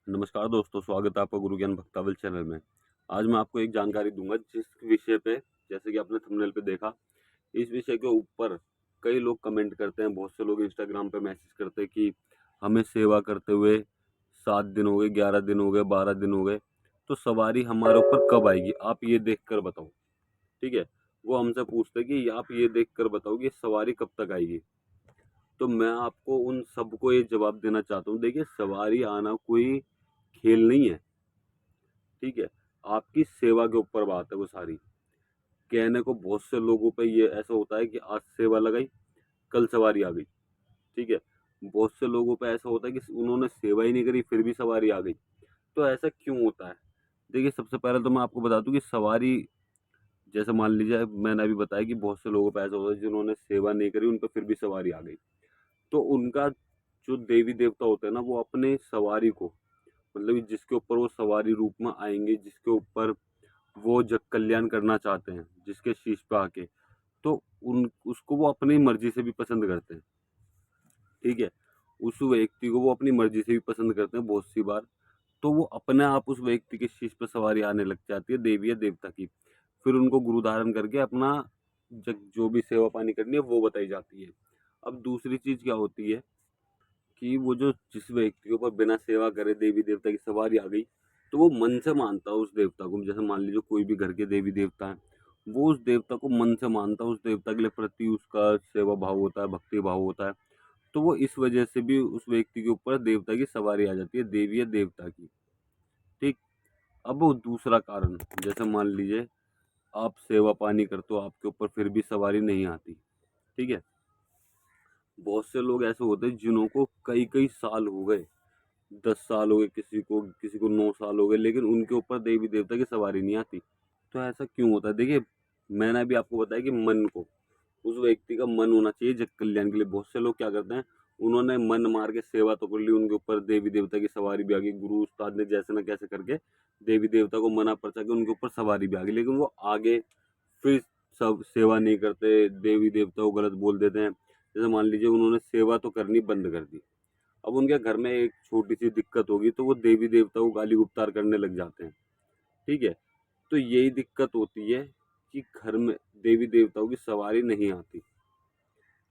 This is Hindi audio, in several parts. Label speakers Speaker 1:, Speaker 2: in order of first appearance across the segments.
Speaker 1: नमस्कार दोस्तों, स्वागत है आपका गुरु ज्ञान भक्तावल चैनल में। आज मैं आपको एक जानकारी दूंगा जिस विषय पे, जैसे कि आपने थंबनेल पे देखा, इस विषय के ऊपर कई लोग कमेंट करते हैं। बहुत से लोग इंस्टाग्राम पे मैसेज करते हैं कि हमें सेवा करते हुए 7 दिन हो गए, 11 दिन हो गए, 12 दिन हो गए, तो सवारी हमारे ऊपर कब आएगी, आप ये देख कर बताओ। ठीक है, वो हमसे पूछते हैं कि आप ये देख कर बताओ कि सवारी कब तक आएगी। तो मैं आपको उन सबको ये जवाब देना चाहता हूँ। देखिए, सवारी आना कोई खेल नहीं है। ठीक है, आपकी सेवा के ऊपर बात है वो सारी। कहने को बहुत से लोगों पे ये ऐसा होता है कि आज सेवा लगाई, कल सवारी आ गई। ठीक है, बहुत से लोगों पे ऐसा होता है कि उन्होंने सेवा ही नहीं करी फिर भी सवारी आ गई। तो ऐसा क्यों होता है? देखिए, सबसे पहले तो मैं आपको बता दूं कि सवारी, जैसे मान लीजिए मैंने अभी बताया कि बहुत से लोगों पे ऐसा होता है जिन्होंने सेवा नहीं करी, उन पे फिर भी सवारी आ गई। तो उनका जो देवी देवता होते हैं ना, वो अपने सवारी को, मतलब जिसके ऊपर वो सवारी रूप में आएंगे, जिसके ऊपर वो जग कल्याण करना चाहते हैं, जिसके शीश पे आके, तो उन उसको वो अपनी मर्जी से भी पसंद करते हैं। ठीक है, उस व्यक्ति को वो अपनी मर्जी से भी पसंद करते हैं बहुत सी बार। तो वो अपने आप उस व्यक्ति के शीश पे सवारी आने लग जाती है, देवी या देवता की। फिर उनको गुरु धारण करके अपना जग जो भी सेवा पानी करनी है वो बताई जाती है। अब दूसरी चीज क्या होती है कि वो जो जिस व्यक्ति के ऊपर बिना सेवा करे देवी देवता की सवारी आ गई, तो वो मन से मानता है उस देवता को। जैसे मान लीजिए कोई भी घर के देवी देवता है, वो उस देवता को मन से मानता है, उस देवता के लिए प्रति उसका सेवा भाव होता है, भक्ति भाव होता है। तो वो इस वजह से भी उस व्यक्ति के ऊपर देवता की सवारी आ जाती है, देवी या देवता की। ठीक। अब वो दूसरा कारण, जैसे मान लीजिए आप सेवा पानी करते हो, आपके ऊपर फिर भी सवारी नहीं आती। ठीक है, बहुत से लोग ऐसे होते हैं जिन्हों को कई कई साल हो गए, 10 साल हो गए, किसी को 9 साल हो गए, लेकिन उनके ऊपर देवी देवता की सवारी नहीं आती। तो ऐसा क्यों होता है? देखिए, मैंने अभी आपको बताया कि मन को, उस व्यक्ति का मन होना चाहिए जग कल्याण के लिए। बहुत से लोग क्या करते हैं, उन्होंने मन मार के सेवा तो कर ली, उनके ऊपर देवी देवता की सवारी भी आ गई, गुरु उस्ताद ने जैसे ना कैसे करके देवी देवता को मना परचा के उनके ऊपर सवारी भी आ गई, लेकिन वो आगे फिर सब सेवा नहीं करते, देवी देवता को गलत बोल देते हैं। जैसे मान लीजिए उन्होंने सेवा तो करनी बंद कर दी, अब उनके घर में एक छोटी सी दिक्कत होगी तो वो देवी देवता को गाली गुप्तार करने लग जाते हैं। ठीक है, तो यही दिक्कत होती है कि घर में देवी देवताओं की सवारी नहीं आती।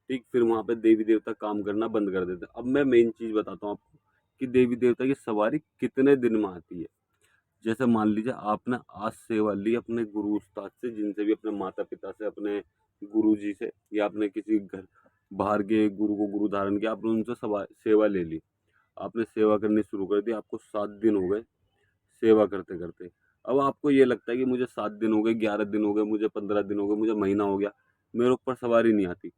Speaker 1: ठीक, फिर वहां पे देवी देवता काम करना बंद कर देते हैं। अब मैं मेन चीज बताता हूँ आपको कि देवी देवता की सवारी कितने दिन में आती है। जैसे मान लीजिए आपने आज सेवा ली अपने गुरु उस्ताद से, जिनसे भी, अपने माता पिता से, अपने गुरु जी से, या आपने किसी घर बाहर के गुरु को गुरु धारण किया, आपने उनसे सेवा ले ली, आपने सेवा करनी शुरू कर दी, आपको 7 दिन हो गए सेवा करते करते। अब आपको ये लगता है कि मुझे 7 दिन हो गए, 11 दिन हो गए, मुझे 15 दिन हो गए, मुझे महीना हो गया, मेरे ऊपर सवारी नहीं आती।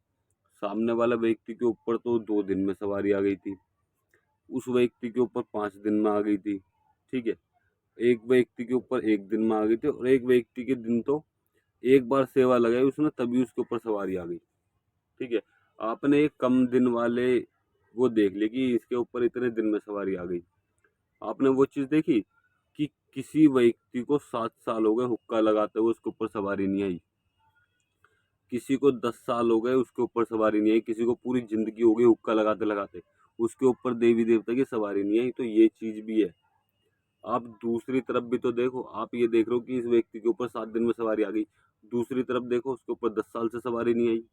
Speaker 1: सामने वाला व्यक्ति के ऊपर तो 2 दिन में सवारी आ गई थी, उस व्यक्ति के ऊपर 5 दिन में आ गई थी। ठीक है, एक व्यक्ति के ऊपर 1 दिन में आ गई थी, और एक व्यक्ति के दिन तो एक बार सेवा लगाई उसने तभी उसके ऊपर सवारी आ गई। ठीक है, आपने एक कम दिन वाले वो देख लिया कि इसके ऊपर इतने दिन में सवारी आ गई। आपने वो चीज देखी कि किसी व्यक्ति को 7 साल हो गए हुक्का लगाते हुए, उसके ऊपर सवारी नहीं आई। किसी को 10 साल हो गए, उसके ऊपर सवारी नहीं आई। किसी को पूरी जिंदगी हो गई हुक्का लगाते लगाते, उसके ऊपर देवी देवता की सवारी नहीं आई। तो ये चीज भी है। आप दूसरी तरफ भी तो देखो, आप ये देख रहे हो कि इस व्यक्ति के ऊपर 7 दिन में सवारी आ गई, दूसरी तरफ देखो उसके ऊपर 10 साल से सवारी नहीं आई।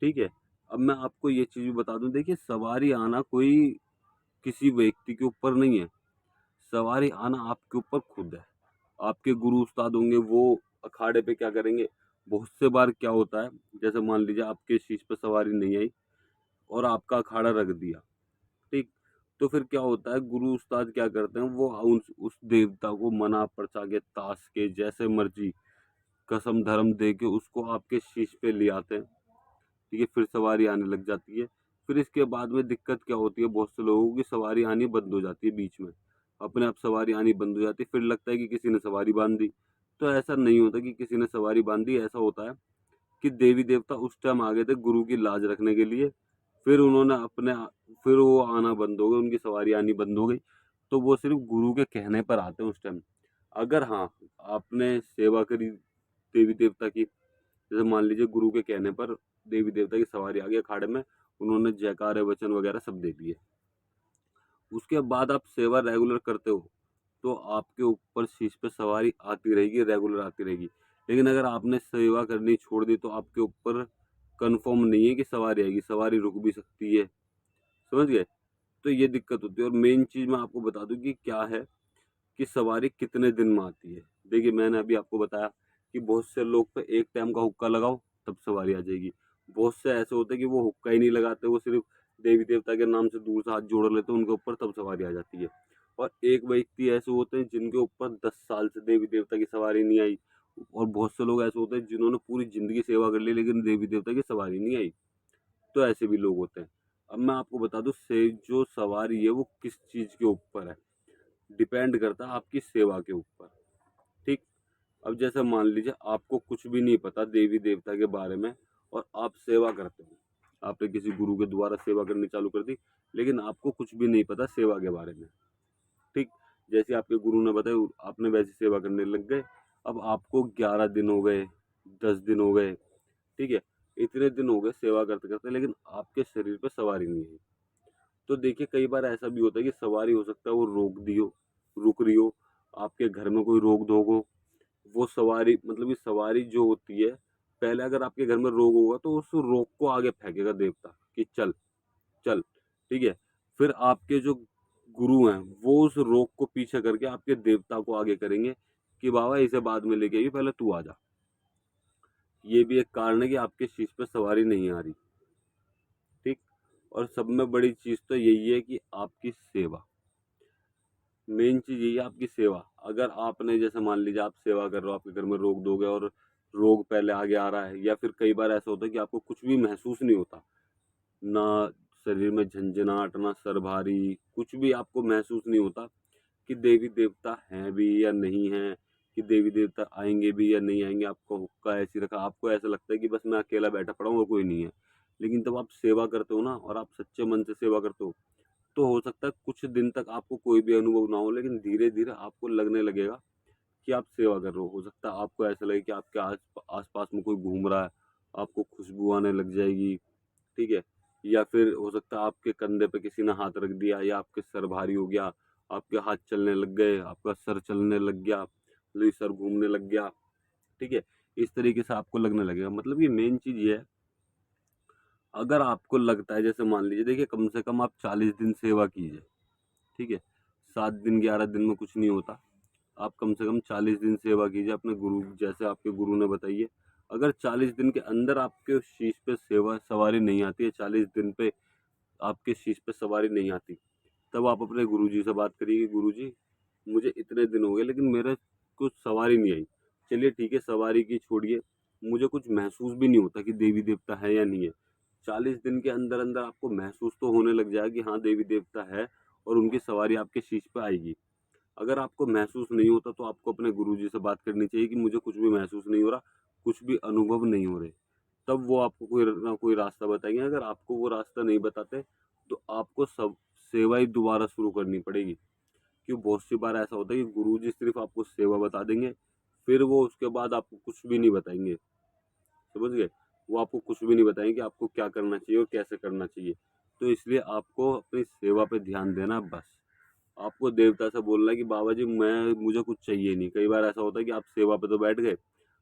Speaker 1: ठीक है, अब मैं आपको ये चीज भी बता दूं, देखिए, सवारी आना कोई किसी व्यक्ति के ऊपर नहीं है, सवारी आना आपके ऊपर खुद है। आपके गुरु उस्ताद होंगे, वो अखाड़े पे क्या करेंगे। बहुत से बार क्या होता है, जैसे मान लीजिए आपके शीश पे सवारी नहीं आई और आपका अखाड़ा रख दिया। ठीक, तो फिर क्या होता है, गुरु उस्ताद क्या करते हैं, वो उस देवता को मना परचा के, ताश के, जैसे मर्जी कसम धर्म दे के उसको आपके शीश पे ले आते हैं। ठीक है, फिर सवारी आने लग जाती है। फिर इसके बाद में दिक्कत क्या होती है, बहुत से लोगों की सवारी आनी बंद हो जाती है बीच में, अपने आप सवारी आनी बंद हो जाती है। फिर लगता है कि किसी ने सवारी बांध दी। तो ऐसा नहीं होता कि किसी ने सवारी बांधी, ऐसा होता है कि देवी देवता उस टाइम आ गए थे गुरु की लाज रखने के लिए। फिर उन्होंने फिर वो आना बंद हो गए, उनकी सवारी आनी बंद हो गई। तो वो सिर्फ गुरु के कहने पर आते हैं उस टाइम। अगर हाँ, आपने सेवा करी देवी देवता की, जैसे मान लीजिए गुरु के कहने पर देवी देवता की सवारी आ गई अखाड़े में, उन्होंने जयकारे वचन वगैरह सब दे दिए, उसके बाद आप सेवा रेगुलर करते हो तो आपके ऊपर शीश पे सवारी आती रहेगी, रेगुलर आती रहेगी। लेकिन अगर आपने सेवा करनी छोड़ दी तो आपके ऊपर कन्फर्म नहीं है कि सवारी आएगी, सवारी रुक भी सकती है, समझ गए? तो ये दिक्कत होती है। और मेन चीज़ मैं आपको बता दूँ कि क्या है कि सवारी कितने दिन में आती है। देखिए मैंने अभी आपको बताया कि बहुत से लोग पे एक टाइम का हुक्का लगाओ तब सवारी आ जाएगी। बहुत से ऐसे होते हैं कि वो हुक्का ही नहीं लगाते, वो सिर्फ देवी देवता के नाम से दूर से हाथ जोड़ लेते हैं, उनके ऊपर तब सवारी आ जाती है। और एक व्यक्ति ऐसे होते हैं जिनके ऊपर 10 साल से देवी देवता की सवारी नहीं आई। और बहुत से लोग ऐसे होते हैं जिन्होंने पूरी जिंदगी सेवा कर ली लेकिन देवी देवता की सवारी नहीं आई। तो ऐसे भी लोग होते हैं। अब मैं आपको बता दूं से जो सवारी है वो किस चीज के ऊपर है, डिपेंड करता है आपकी सेवा के ऊपर। ठीक। अब जैसे मान लीजिए आपको कुछ भी नहीं पता देवी देवता के बारे में और आप सेवा करते हो, आपने किसी गुरु के द्वारा सेवा करनी चालू कर दी, लेकिन आपको कुछ भी नहीं पता सेवा के बारे में। ठीक। जैसे आपके गुरु ने बताया आपने वैसी सेवा करने लग गए। अब आपको 11 दिन हो गए, 10 दिन हो गए, ठीक है, इतने दिन हो गए सेवा करते करते, लेकिन आपके शरीर पे सवारी नहीं है। तो देखिए कई बार ऐसा भी होता है कि सवारी हो सकता है वो रोक दी हो, रुक रही हो, आपके घर में कोई रोक धोक हो, वो सवारी मतलब कि सवारी जो होती है, पहले अगर आपके घर में रोग होगा तो उस रोग को आगे फेंकेगा देवता कि चल चल, ठीक है। फिर आपके जो गुरु हैं वो उस रोग को पीछे करके आपके देवता को आगे करेंगे कि बाबा इसे बाद में लेके आइए, पहले तू आ जा। ये भी एक कारण है कि आपके शीश पे सवारी नहीं आ रही। ठीक। और सब में बड़ी चीज तो यही है कि आपकी सेवा, मेन चीज यही है आपकी सेवा। अगर आपने जैसे मान लीजिए आप सेवा कर रहे हो, आपके घर में रोग दोगे और रोग पहले आगे आ रहा है, या फिर कई बार ऐसा होता है कि आपको कुछ भी महसूस नहीं होता, ना शरीर में झंझनाहट, ना सर भारी, कुछ भी आपको महसूस नहीं होता कि देवी देवता हैं भी या नहीं है, कि देवी देवता आएंगे भी या नहीं आएंगे। आपको हुक्का ऐसी रखा, आपको ऐसा लगता है कि बस मैं अकेला बैठा पड़ा हूँ और कोई नहीं है। लेकिन जब आप सेवा करते हो ना और आप सच्चे मन से सेवा करते हो तो हो सकता है कुछ दिन तक आपको कोई भी अनुभव ना हो, लेकिन धीरे धीरे आपको लगने लगेगा कि आप सेवा कर रहे हो। सकता है आपको ऐसा लगे कि आपके आस पास में कोई घूम रहा है, आपको खुशबू आने लग जाएगी, ठीक है। या फिर हो सकता है आपके कंधे पे किसी ने हाथ रख दिया, या आपके सर भारी हो गया, आपके हाथ चलने लग गए, आपका सर चलने लग गया, मतलब सर घूमने लग गया, ठीक है। इस तरीके से आपको लगने लगेगा। मतलब ये मेन चीज ये है, अगर आपको लगता है जैसे मान लीजिए, देखिए कम से कम आप 40 दिन सेवा कीजिए, ठीक है। 7 दिन 11 दिन में कुछ नहीं होता। आप कम से कम 40 दिन सेवा कीजिए अपने गुरु, जैसे आपके गुरु ने बताइए। अगर 40 दिन के अंदर आपके शीश पे सेवा सवारी नहीं आती है, 40 दिन पे आपके शीश पे सवारी नहीं आती, तब आप अपने गुरुजी से बात करिए कि गुरुजी मुझे इतने दिन हो गए लेकिन मेरे कुछ सवारी नहीं आई। चलिए ठीक है, सवारी की छोड़िए, मुझे कुछ महसूस भी नहीं होता कि देवी देवता है या नहीं है। 40 दिन के अंदर अंदर आपको महसूस तो होने लग जाएगा कि हाँ देवी देवता है और उनकी सवारी आपके शीश पे आएगी। अगर आपको महसूस नहीं होता तो आपको अपने गुरुजी से बात करनी चाहिए कि मुझे कुछ भी महसूस नहीं हो रहा, कुछ भी अनुभव नहीं हो रहे। तब वो आपको कोई ना कोई रास्ता बताएंगे। अगर आपको वो रास्ता नहीं बताते तो आपको सब सेवा ही दोबारा शुरू करनी पड़ेगी। क्यों, बहुत सी बार ऐसा होता है कि गुरुजी सिर्फ आपको सेवा बता देंगे, फिर वो उसके बाद आपको कुछ भी नहीं बताएंगे, समझ गए? वो आपको कुछ भी नहीं बताएंगे कि आपको क्या करना चाहिए और कैसे करना चाहिए। तो इसलिए आपको अपनी सेवा पे ध्यान देना बस। आपको देवता से बोलना है कि बाबा जी मुझे कुछ चाहिए नहीं। कई बार ऐसा होता है कि आप सेवा पे तो बैठ गए,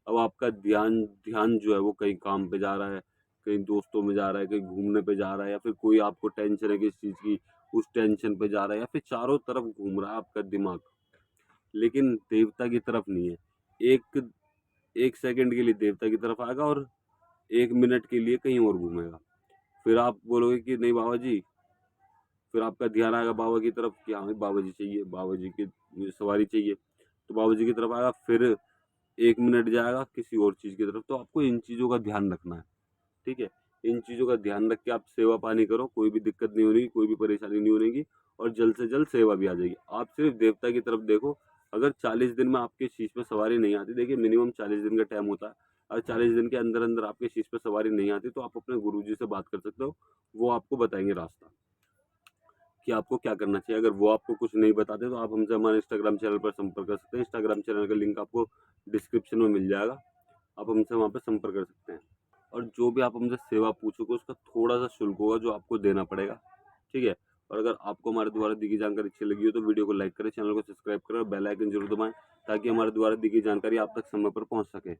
Speaker 1: अब आपका ध्यान ध्यान जो है वो कहीं काम पे जा रहा है, कहीं दोस्तों में जा रहा है, कहीं घूमने पे जा रहा है, या फिर कोई आपको टेंशन है किसी चीज़ की, उस टेंशन पे जा रहा है, या फिर चारों तरफ घूम रहा है आपका दिमाग, लेकिन देवता की तरफ नहीं है। एक एक सेकंड के लिए देवता की तरफ आएगा और 1 मिनट के लिए कहीं और घूमेगा। फिर आप बोलोगे कि नहीं बाबा जी, फिर आपका ध्यान आएगा बाबा की तरफ कि हाँ बाबा जी चाहिए, बाबा जी की मुझे सवारी चाहिए, तो बाबा जी की तरफ आएगा। फिर 1 मिनट जाएगा किसी और चीज़ की तरफ। तो आपको इन चीज़ों का ध्यान रखना है, ठीक है। इन चीज़ों का ध्यान रख के आप सेवा पानी करो, कोई भी दिक्कत नहीं होगी, कोई भी परेशानी नहीं होगी, और जल्द से जल्द सेवा भी आ जाएगी। आप सिर्फ देवता की तरफ देखो। अगर 40 दिन में आपके शीश पे सवारी नहीं आती, देखिए मिनिमम 40 दिन का टाइम होता है, अगर 40 दिन के अंदर अंदर आपके शीश पे सवारी नहीं आती तो आप अपने गुरुजी से बात कर सकते हो, वो आपको बताएंगे रास्ता कि आपको क्या करना चाहिए। अगर वो आपको कुछ नहीं बताते तो आप हमसे हमारे इंस्टाग्राम चैनल पर संपर्क कर सकते हैं। इंस्टाग्राम चैनल का लिंक आपको डिस्क्रिप्शन में मिल जाएगा, आप हमसे वहाँ पे संपर्क कर सकते हैं। और जो भी आप हमसे सेवा पूछोगे उसका थोड़ा सा शुल्क होगा जो आपको देना पड़ेगा, ठीक है। और अगर आपको हमारे द्वारा दी गई जानकारी अच्छी लगी हो तो वीडियो को लाइक करें, चैनल को सब्सक्राइब करें और बेल आइकन जरूर दबाएं ताकि हमारे द्वारा दी गई जानकारी आप तक समय पर पहुंच सके।